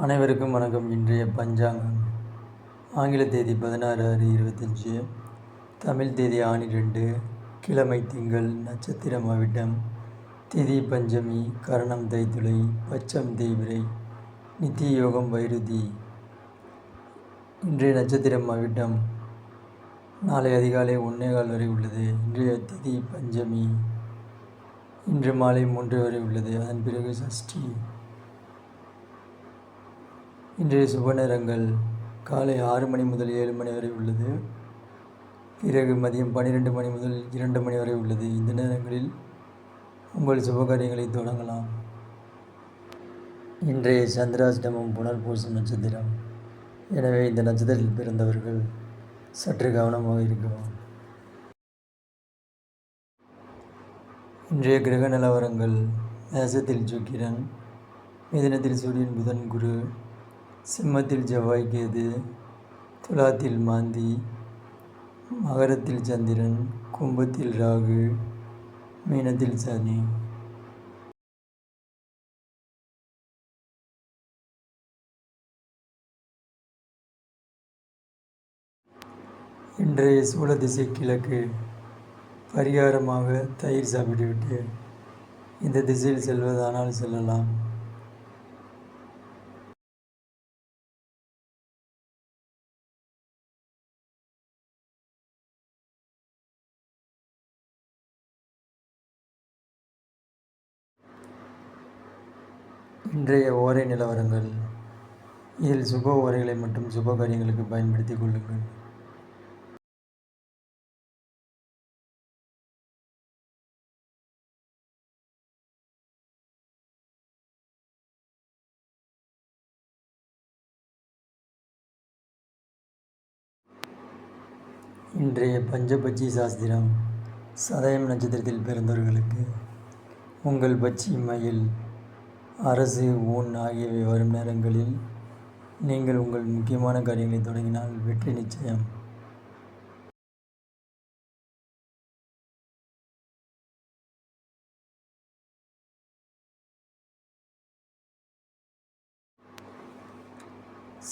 அனைவருக்கும் வணக்கம். இன்றைய பஞ்சாங்கம் ஆங்கில தேதி 16/6/25, தமிழ் தேதி ஆனி 2, கிழமை திங்கள், நட்சத்திரம் அவிட்டம், திதி பஞ்சமி, கரணம் தைத்துளை, பட்சம் தேய்பிறை, நித்திய யோகம் வைருதி. இன்றைய நட்சத்திரம் அவிட்டம். நாளை அதிகாலை 1:15 வரை உள்ளது. இன்றைய திதி பஞ்சமி. இன்று மாலை 3 வரை உள்ளது. அதன் பிறகு சஷ்டி. இன்றைய சுப நேரங்கள் காலை 6 மணி முதல் 7 மணி வரை உள்ளது. பிறகு மதியம் 12 மணி முதல் 2 மணி வரை உள்ளது. இந்த நேரங்களில் உங்கள் சுபகாரியங்களை தொடங்கலாம். இன்றைய சந்திராஷ்டமம் புனர்பூசம் நட்சத்திரம். எனவே இந்த நட்சத்திரத்தில் பிறந்தவர்கள் சற்று கவனமாக இருக்கவும். இன்றைய கிரக நிலவரங்கள்: மேசத்தில் சுக்கிரன், மிதுனத்தில் சூரியன், புதன், குரு, சிம்மத்தில் செவ்வாய், கேது, துலாத்தில் மாந்தி, மகரத்தில் சந்திரன், கும்பத்தில் ராகு, மீனத்தில் சனி. இன்றைய சூல திசை கிழக்கு. பரிகாரமாக தயிர் சாப்பிட்டுவிட்டு இந்த திசையில் செல்வதானால் செல்லலாம். இன்றைய ஓரை நிலவரங்கள்: இதில் சுப ஓரைகளை மட்டும் சுப காரியங்களுக்கு பயன்படுத்திக் கொள்ளுங்கள். இன்றைய பஞ்சபட்சி சாஸ்திரம். சதயம் நட்சத்திரத்தில் பிறந்தவர்களுக்கு உங்கள் பட்சி, மயில், அரசு, ஊன் ஆகியவை வரும் நேரங்களில் நீங்கள் உங்கள் முக்கியமான காரியங்களை தொடங்கினால் வெற்றி நிச்சயம்.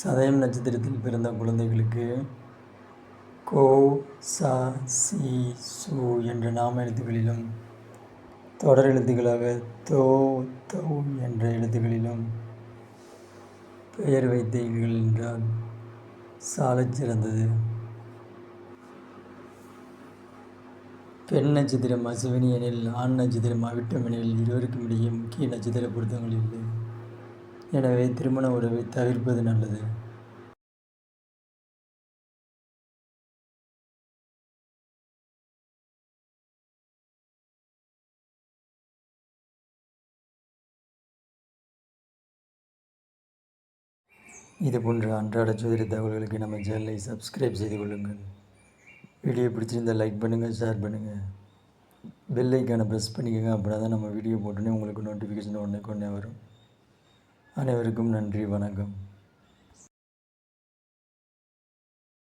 சதயம் நட்சத்திரத்தில் பிறந்த குழந்தைகளுக்கு கோ, ச, சி, சு என்ற நாம எழுத்துக்களிலும், தொடர் எழுத்துக்களாக தோ, தௌ என்ற எழுத்துக்களிலும் பெயர் வைத்தீர்கள் என்றால் சாலச் சிறந்தது. பெண் நட்சத்திரம் அசுவினி எனில், ஆண் நட்சத்திரம் அவிட்டம் எனில் இருவருக்கும் இடையே முக்கிய நட்சத்திர பொருத்தங்கள் இல்லை. எனவே திருமண உறவை தவிர்ப்பது நல்லது. இது போன்ற அன்றாட ஜோதிட தகவல்களுக்கு நம்ம சேனலை சப்ஸ்கிரைப் செய்து கொள்ளுங்கள். வீடியோ பிடிச்சிருந்தால் லைக் பண்ணுங்கள், ஷேர் பண்ணுங்கள், பெல் ஐக்கானை ப்ரெஸ் பண்ணிக்கோங்க. அப்படின்னா தான் நம்ம வீடியோ போட்டோன்னே உங்களுக்கு நோட்டிஃபிகேஷன் உடனே வரும். அனைவருக்கும் நன்றி, வணக்கம்.